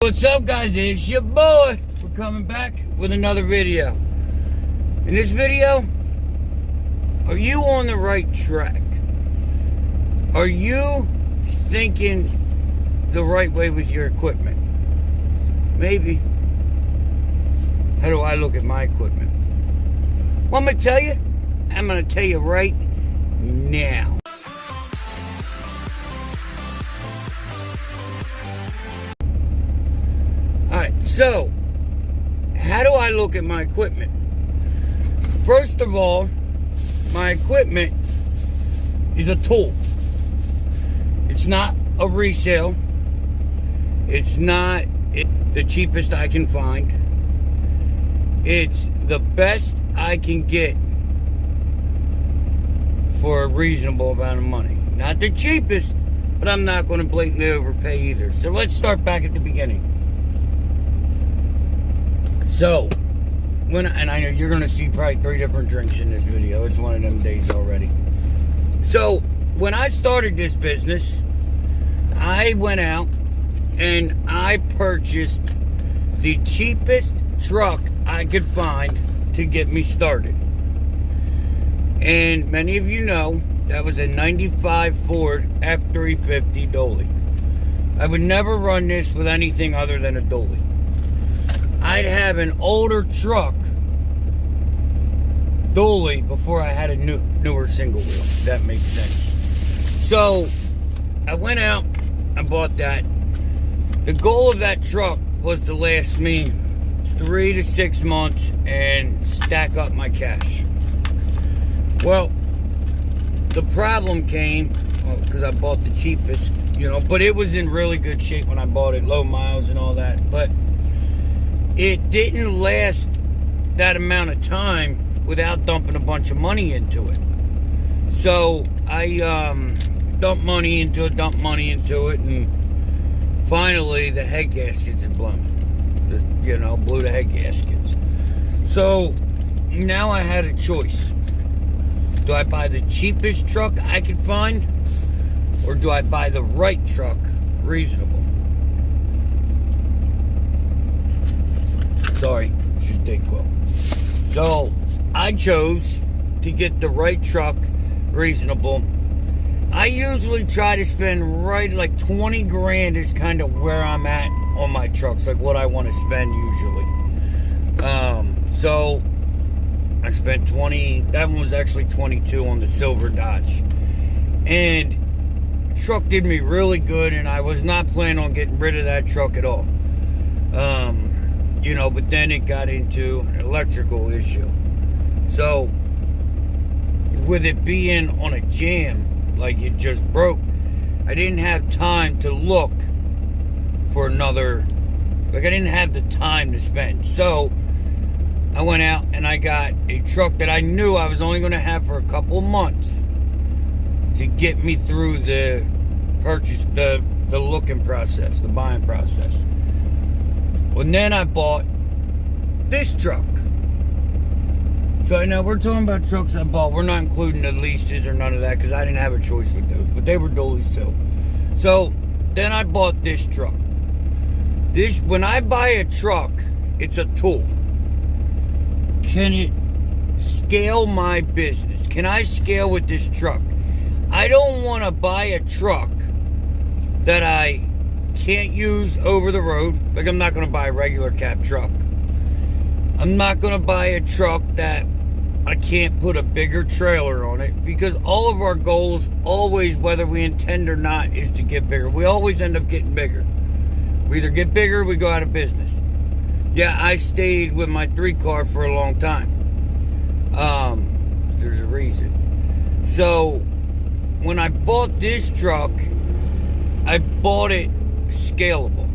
What's up, guys? It's your boy. We're coming back with another video. In this video, are you on the right track? Are you thinking the right way with your equipment? Maybe. How do I look at my equipment? Well, I'm going to tell you. I'm going to tell you right now. Alright, so, how do I look at my equipment? First of all, my equipment is a tool. It's not a resale. It's not the cheapest I can find. It's the best I can get for a reasonable amount of money. Not the cheapest, but I'm not going to blatantly overpay either. So let's start back at the beginning. So, and I know you're going to see probably 3 different drinks in this video. It's one of them days already. So, when I started this business, I went out and I purchased the cheapest truck I could find to get me started. And many of you know, that was a 95 Ford F350 Dolly. I would never run this with anything other than a Dolly. I'd have an older truck, Dolly, before I had a newer single wheel, if that makes sense. So, I went out and bought that. The goal of that truck was to last me 3 to 6 months and stack up my cash. Well, the problem came, because I bought the cheapest, but it was in really good shape when I bought it, low miles and all that, but it didn't last that amount of time without dumping a bunch of money into it. So I dumped money into it, and finally the head gaskets had blown. Just, blew the head gaskets. So now I had a choice. Do I buy the cheapest truck I could find, or do I buy the right truck, reasonable? Sorry, she's Dayquil. So, I chose to get the right truck, reasonable. I usually try to spend right like 20 grand is kind of where I'm at on my trucks, like what I want to spend usually. So, I spent 20, that one was actually 22 on the silver Dodge. And the truck did me really good, and I was not planning on getting rid of that truck at all. But then it got into an electrical issue. So, with it being on a jam, like it just broke, I didn't have time to look for another, I didn't have the time to spend. So, I went out and I got a truck that I knew I was only going to have for a couple months to get me through the purchase, the looking process, the buying process. And then I bought this truck. So now we're talking about trucks I bought. We're not including the leases or none of that because I didn't have a choice with those. But they were Dollies too. So then I bought this truck. When I buy a truck, it's a tool. Can it scale my business? Can I scale with this truck? I don't want to buy a truck that I can't use over the road. Like, I'm not going to buy a regular cab truck. I'm not going to buy a truck that I can't put a bigger trailer on it, because all of our goals, always, whether we intend or not, is to get bigger. We always end up getting bigger. We either get bigger or we go out of business. Yeah, I stayed with my 3-car for a long time. There's a reason. So, when I bought this truck, I bought it scalable.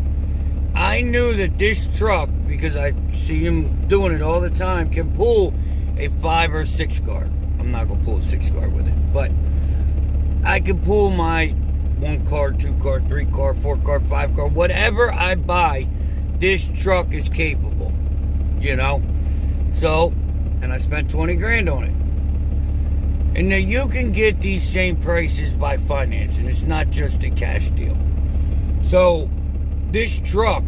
I knew that this truck, because I see him doing it all the time, can pull a 5 or 6 car. I'm not going to pull a 6 car with it, but I can pull my 1 car, 2 car, 3 car, 4 car, 5 car, whatever I buy, this truck is capable, So, and I spent 20 grand on it. And now you can get these same prices by financing. It's not just a cash deal. So, this truck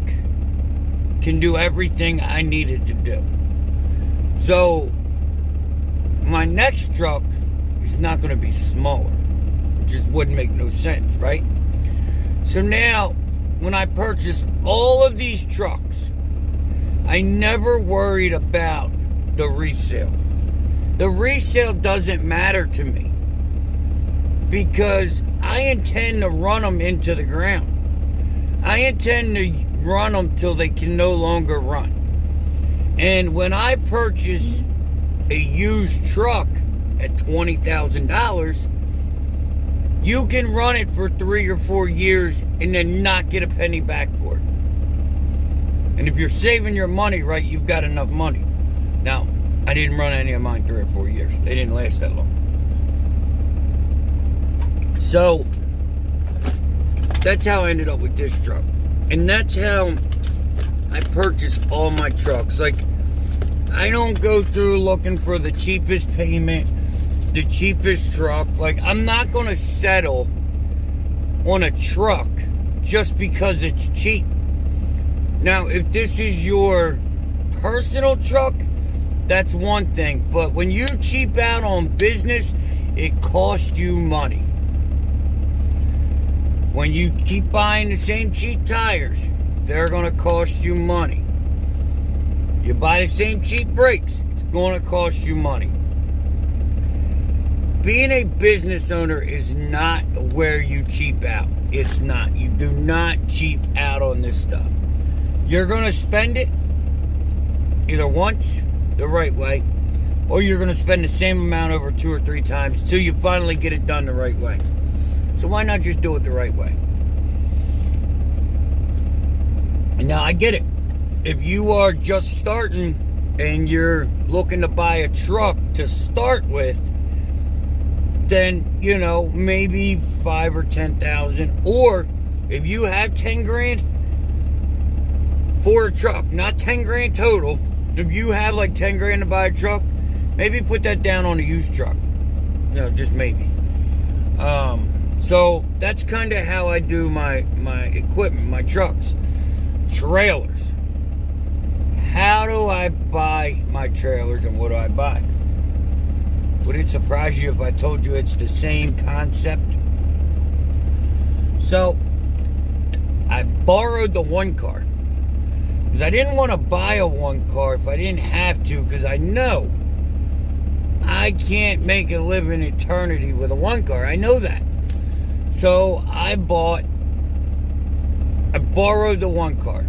can do everything I needed to do. So my next truck is not going to be smaller. It just wouldn't make no sense, right? So now, when I purchased all of these trucks, I never worried about the resale. The resale doesn't matter to me because I intend to run them into the ground. I intend to run them till they can no longer run. And when I purchase a used truck at $20,000, you can run it for 3 or 4 years and then not get a penny back for it. And if you're saving your money right, you've got enough money. Now, I didn't run any of mine 3 or 4 years. They didn't last that long. So, that's how I ended up with this truck. And that's how I purchased all my trucks. Like, I don't go through looking for the cheapest payment, the cheapest truck. Like, I'm not going to settle on a truck just because it's cheap. Now, if this is your personal truck, that's one thing. But when you cheap out on business, it costs you money. When you keep buying the same cheap tires, they're going to cost you money. You buy the same cheap brakes, it's going to cost you money. Being a business owner is not where you cheap out. It's not. You do not cheap out on this stuff. You're going to spend it either once, the right way, or you're going to spend the same amount over 2 or 3 times till you finally get it done the right way. So why not just do it the right way? And now I get it. If you are just starting and you're looking to buy a truck to start with, then, you know, maybe 5 or 10,000. Or if you have 10 grand for a truck, not 10 grand total. If you have like 10 grand to buy a truck, maybe put that down on a used truck. No, just maybe. So that's kind of how I do my equipment, my trucks. Trailers. How do I buy my trailers and what do I buy? Would it surprise you if I told you it's the same concept? So, I borrowed the one car. Because I didn't want to buy a one car if I didn't have to, because I know I can't make a living eternity with a one car. I know that. So I borrowed the one car.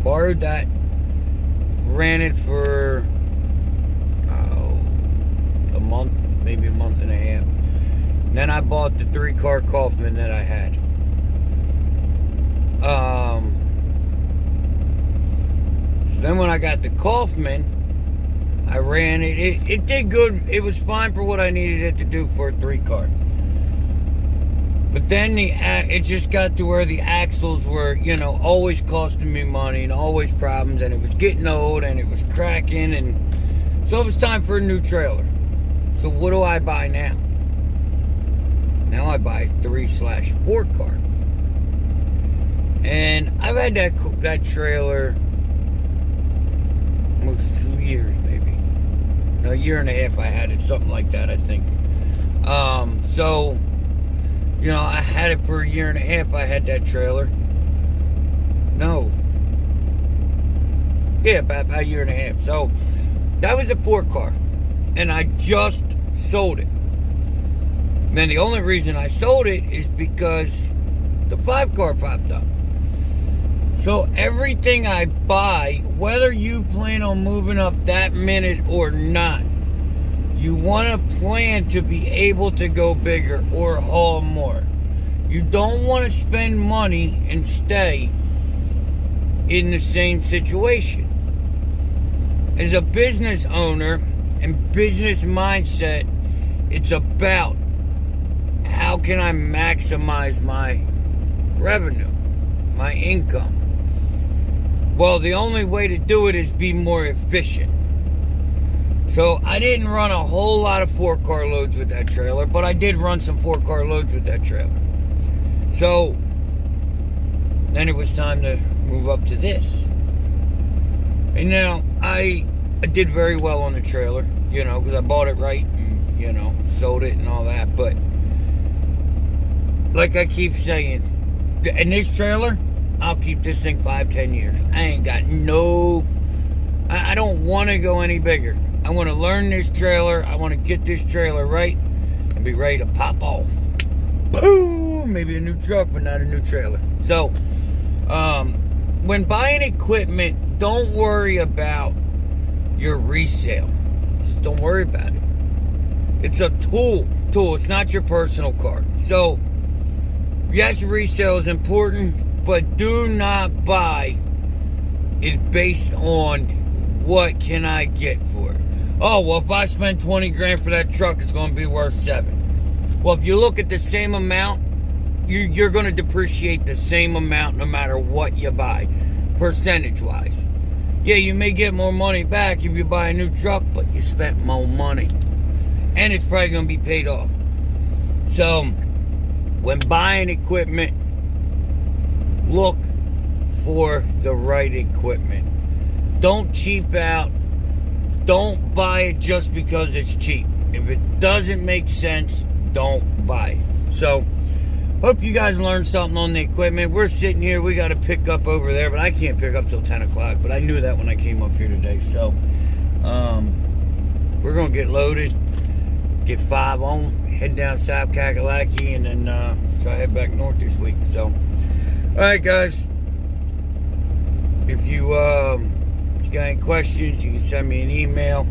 Borrowed that. Ran it for a month, maybe a month and a half. And then I bought the 3-car Kaufman that I had. So then when I got the Kaufman, I ran it. It did good. It was fine for what I needed it to do for a 3-car. But then it just got to where the axles were, you know, always costing me money and always problems, and it was getting old and it was cracking, and so it was time for a new trailer. So what do I buy now? Now I buy a 3/4 car. And I've had that trailer almost 2 years, maybe. No, a year and a half I had it, something like that, I think. So, you know, I had it for a year and a half. I had that trailer. No. Yeah, about a year and a half. So, that was a 4-car. And I just sold it. And then the only reason I sold it is because the 5-car popped up. So, everything I buy, whether you plan on moving up that minute or not, you want to plan to be able to go bigger or haul more. You don't want to spend money and stay in the same situation. As a business owner and business mindset, it's about how can I maximize my revenue, my income. Well, the only way to do it is be more efficient. So I didn't run a whole lot of 4-car loads with that trailer, but I did run some 4-car loads with that trailer. So then it was time to move up to this. And now, I did very well on the trailer, you know, because I bought it right and, you know, sold it and all that. But, like I keep saying, in this trailer, I'll keep this thing 5-10 years. I ain't got no... I don't want to go any bigger. I want to learn this trailer. I want to get this trailer right and be ready to pop off. Boom! Maybe a new truck, but not a new trailer. So, when buying equipment, don't worry about your resale. Just don't worry about it. It's a tool. It's not your personal car. So, yes, resale is important, but do not buy it based on what can I get for it. Oh, well, if I spend 20 grand for that truck, it's going to be worth 7. Well, if you look at the same amount, you're going to depreciate the same amount no matter what you buy, percentage-wise. Yeah, you may get more money back if you buy a new truck, but you spent more money. And it's probably going to be paid off. So, when buying equipment, look for the right equipment. Don't cheap out. Don't buy it just because it's cheap. If it doesn't make sense, don't buy it. So, hope you guys learned something on the equipment. We're sitting here. We got to pick up over there, but I can't pick up till 10 o'clock. But I knew that when I came up here today. So, we're going to get loaded, get 5 on, head down South Kakalaki, and then try to head back north this week. So, all right, guys. If you got any questions, you can send me an email.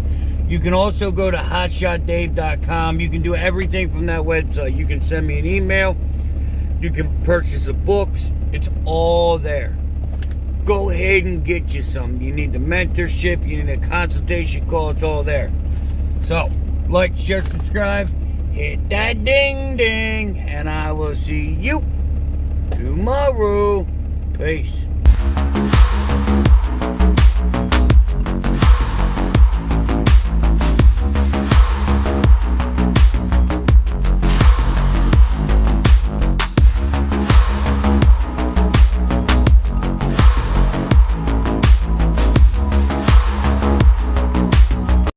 You can also go to hotshotdave.com. You can do everything from that website. You can send me an email. You can purchase the books. It's all there. Go ahead and get you some. You need the mentorship. You need a consultation call. It's all there. So, like, share, subscribe. Hit that ding ding. And I will see you tomorrow. Peace.